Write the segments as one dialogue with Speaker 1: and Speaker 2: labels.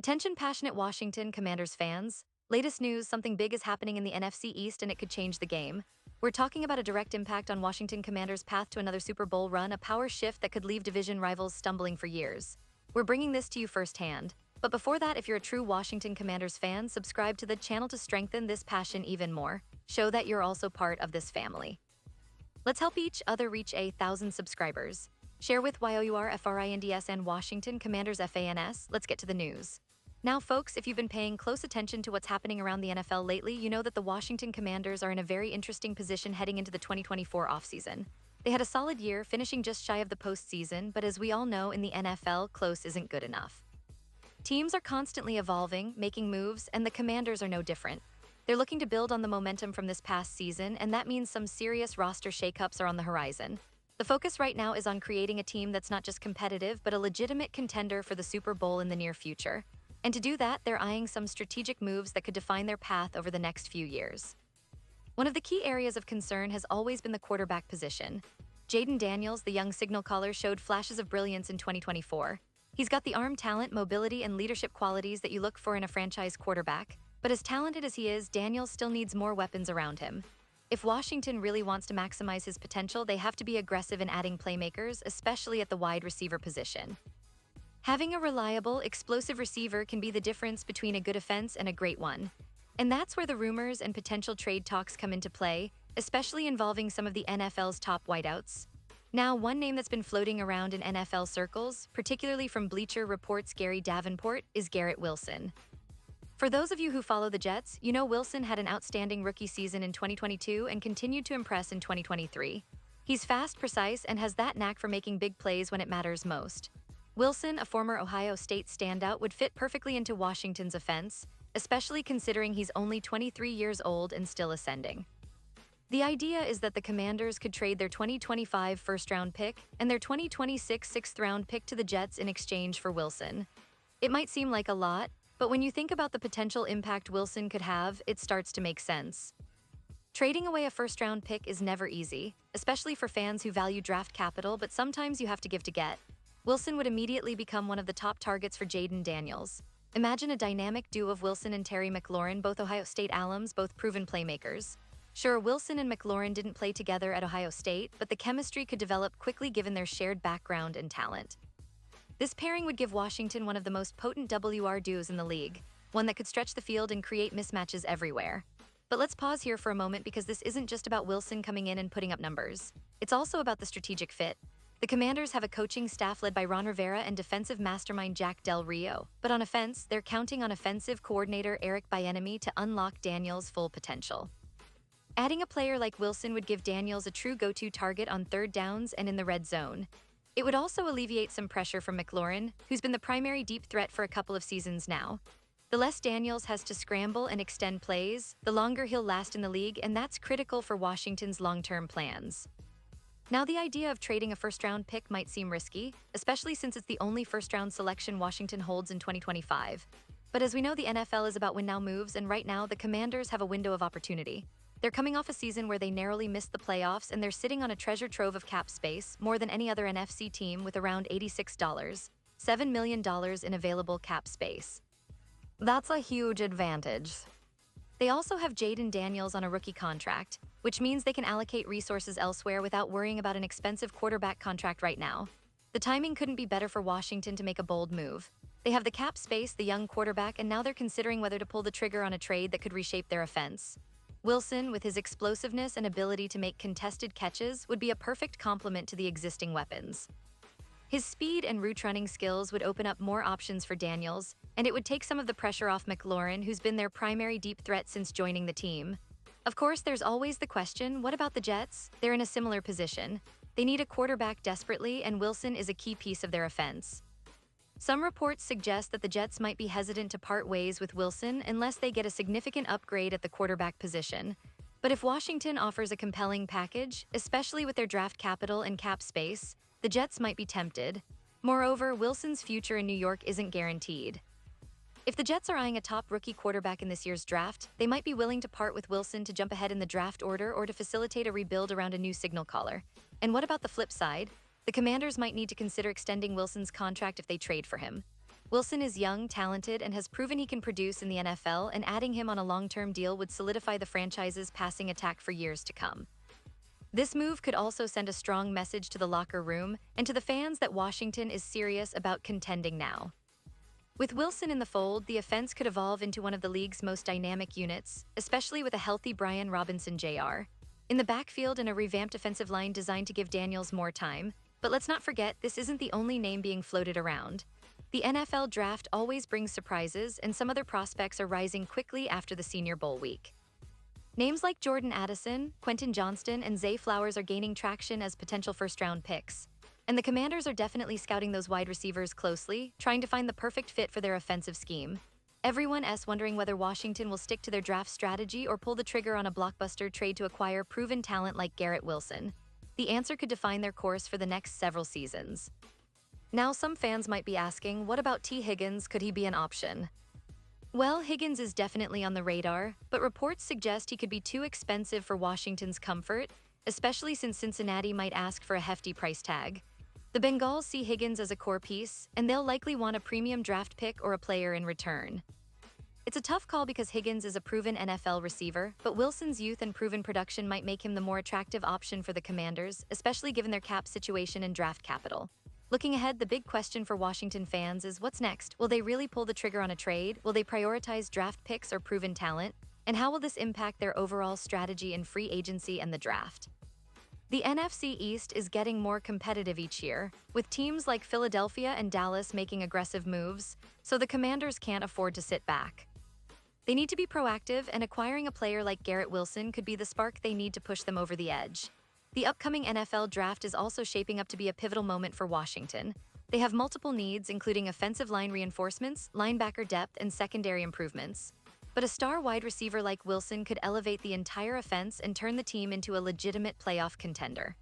Speaker 1: Attention passionate Washington Commanders fans. Latest news, something big is happening in the NFC East and it could change the game. We're talking about a direct impact on Washington Commanders' path to another Super Bowl run, a power shift that could leave division rivals stumbling for years. We're bringing this to you firsthand. But before that, if you're a true Washington Commanders fan, subscribe to the channel to strengthen this passion even more. Show that you're also part of this family. Let's help each other reach 1,000 subscribers. Share with YOURFRINDS and Washington Commanders FANS. Let's get to the news. Now, folks, if you've been paying close attention to what's happening around the NFL lately, you know that the Washington Commanders are in a very interesting position heading into the 2024 offseason. They had a solid year, finishing just shy of the postseason, but as we all know, in the NFL, close isn't good enough. Teams are constantly evolving, making moves, and the Commanders are no different. They're looking to build on the momentum from this past season, and that means some serious roster shakeups are on the horizon. The focus right now is on creating a team that's not just competitive, but a legitimate contender for the Super Bowl in the near future. And to do that, they're eyeing some strategic moves that could define their path over the next few years. One of the key areas of concern has always been the quarterback position. Jayden Daniels, the young signal caller, showed flashes of brilliance in 2024. He's got the arm talent, mobility, and leadership qualities that you look for in a franchise quarterback. But as talented as he is, Daniels still needs more weapons around him. If Washington really wants to maximize his potential, they have to be aggressive in adding playmakers, especially at the wide receiver position. Having a reliable, explosive receiver can be the difference between a good offense and a great one. And that's where the rumors and potential trade talks come into play, especially involving some of the NFL's top wideouts. Now, one name that's been floating around in NFL circles, particularly from Bleacher Report's Gary Davenport, is Garrett Wilson. For those of you who follow the Jets, you know Wilson had an outstanding rookie season in 2022 and continued to impress in 2023. He's fast, precise, and has that knack for making big plays when it matters most. Wilson, a former Ohio State standout, would fit perfectly into Washington's offense, especially considering he's only 23 years old and still ascending. The idea is that the Commanders could trade their 2025 first-round pick and their 2026 sixth-round pick to the Jets in exchange for Wilson. It might seem like a lot, but when you think about the potential impact Wilson could have, it starts to make sense. Trading away a first-round pick is never easy, especially for fans who value draft capital, but sometimes you have to give to get. Wilson would immediately become one of the top targets for Jayden Daniels. Imagine a dynamic duo of Wilson and Terry McLaurin, both Ohio State alums, both proven playmakers. Sure, Wilson and McLaurin didn't play together at Ohio State, but the chemistry could develop quickly given their shared background and talent. This pairing would give Washington one of the most potent WR duos in the league, one that could stretch the field and create mismatches everywhere. But let's pause here for a moment because this isn't just about Wilson coming in and putting up numbers. It's also about the strategic fit. The Commanders have a coaching staff led by Ron Rivera and defensive mastermind Jack Del Rio. But on offense, they're counting on offensive coordinator Eric Bieniemy to unlock Daniels' full potential. Adding a player like Wilson would give Daniels a true go-to target on third downs and in the red zone. It would also alleviate some pressure from McLaurin, who's been the primary deep threat for a couple of seasons now. The less Daniels has to scramble and extend plays, the longer he'll last in the league, and that's critical for Washington's long-term plans. Now, the idea of trading a first-round pick might seem risky, especially since it's the only first-round selection Washington holds in 2025. But as we know, the NFL is about win-now moves, and right now, the Commanders have a window of opportunity. They're coming off a season where they narrowly missed the playoffs, and they're sitting on a treasure trove of cap space, more than any other NFC team, with around $7 million in available cap space. That's a huge advantage. They also have Jayden Daniels on a rookie contract, which means they can allocate resources elsewhere without worrying about an expensive quarterback contract right now. The timing couldn't be better for Washington to make a bold move. They have the cap space, the young quarterback, and now they're considering whether to pull the trigger on a trade that could reshape their offense. Wilson, with his explosiveness and ability to make contested catches, would be a perfect complement to the existing weapons. His speed and route running skills would open up more options for Daniels, and it would take some of the pressure off McLaurin, who's been their primary deep threat since joining the team. Of course, there's always the question, what about the Jets? They're in a similar position. They need a quarterback desperately, and Wilson is a key piece of their offense. Some reports suggest that the Jets might be hesitant to part ways with Wilson unless they get a significant upgrade at the quarterback position. But if Washington offers a compelling package, especially with their draft capital and cap space, the Jets might be tempted. Moreover, Wilson's future in New York isn't guaranteed. If the Jets are eyeing a top rookie quarterback in this year's draft, they might be willing to part with Wilson to jump ahead in the draft order or to facilitate a rebuild around a new signal caller. And what about the flip side? The Commanders might need to consider extending Wilson's contract if they trade for him. Wilson is young, talented, and has proven he can produce in the NFL, and adding him on a long-term deal would solidify the franchise's passing attack for years to come. This move could also send a strong message to the locker room and to the fans that Washington is serious about contending now. With Wilson in the fold, the offense could evolve into one of the league's most dynamic units, especially with a healthy Brian Robinson Jr. in the backfield and a revamped offensive line designed to give Daniels more time. But let's not forget, this isn't the only name being floated around. The NFL draft always brings surprises, and some other prospects are rising quickly after the Senior Bowl week. Names like Jordan Addison, Quentin Johnston, and Zay Flowers are gaining traction as potential first-round picks. And the Commanders are definitely scouting those wide receivers closely, trying to find the perfect fit for their offensive scheme. Everyone's wondering whether Washington will stick to their draft strategy or pull the trigger on a blockbuster trade to acquire proven talent like Garrett Wilson. The answer could define their course for the next several seasons. Now, some fans might be asking, what about T. Higgins? Could he be an option? Well, Higgins is definitely on the radar, but reports suggest he could be too expensive for Washington's comfort, especially since Cincinnati might ask for a hefty price tag. The Bengals see Higgins as a core piece, and they'll likely want a premium draft pick or a player in return. It's a tough call because Higgins is a proven NFL receiver, but Wilson's youth and proven production might make him the more attractive option for the Commanders, especially given their cap situation and draft capital. Looking ahead, the big question for Washington fans is what's next? Will they really pull the trigger on a trade? Will they prioritize draft picks or proven talent? And how will this impact their overall strategy in free agency and the draft? The NFC East is getting more competitive each year, with teams like Philadelphia and Dallas making aggressive moves, so the Commanders can't afford to sit back. They need to be proactive, and acquiring a player like Garrett Wilson could be the spark they need to push them over the edge. The upcoming NFL draft is also shaping up to be a pivotal moment for Washington. They have multiple needs, including offensive line reinforcements, linebacker depth, and secondary improvements. But a star wide receiver like Wilson could elevate the entire offense and turn the team into a legitimate playoff contender.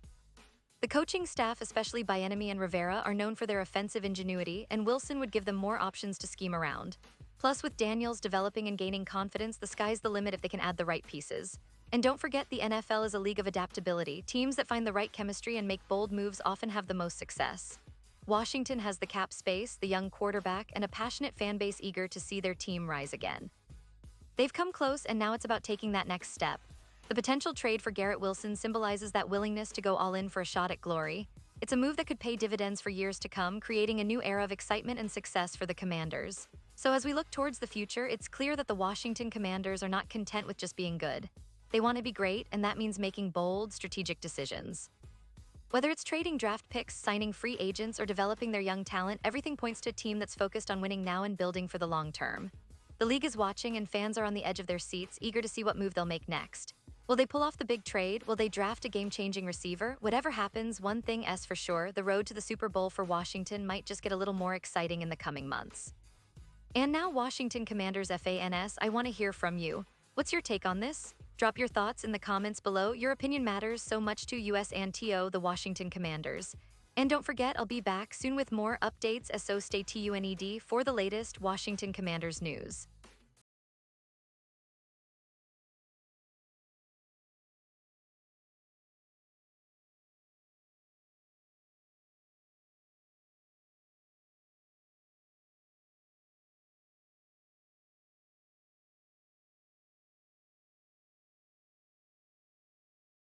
Speaker 1: The coaching staff, especially Bieniemy and Rivera, are known for their offensive ingenuity, and Wilson would give them more options to scheme around. Plus, with Daniels developing and gaining confidence, the sky's the limit if they can add the right pieces. And don't forget, the NFL is a league of adaptability. Teams that find the right chemistry and make bold moves often have the most success. Washington has the cap space, the young quarterback, and a passionate fan base eager to see their team rise again. They've come close, and now it's about taking that next step. The potential trade for Garrett Wilson symbolizes that willingness to go all in for a shot at glory. It's a move that could pay dividends for years to come, creating a new era of excitement and success for the Commanders. So as we look towards the future, it's clear that the Washington Commanders are not content with just being good. They want to be great, and that means making bold, strategic decisions. Whether it's trading draft picks, signing free agents, or developing their young talent, everything points to a team that's focused on winning now and building for the long term. The league is watching, and fans are on the edge of their seats, eager to see what move they'll make next. Will they pull off the big trade? Will they draft a game-changing receiver? Whatever happens, one thing is for sure, the road to the Super Bowl for Washington might just get a little more exciting in the coming months. And now, Washington Commanders fans, I want to hear from you. What's your take on this? Drop your thoughts in the comments below. Your opinion matters so much to us and to the Washington Commanders. And don't forget, I'll be back soon with more updates, so stay tuned for the latest Washington Commanders news.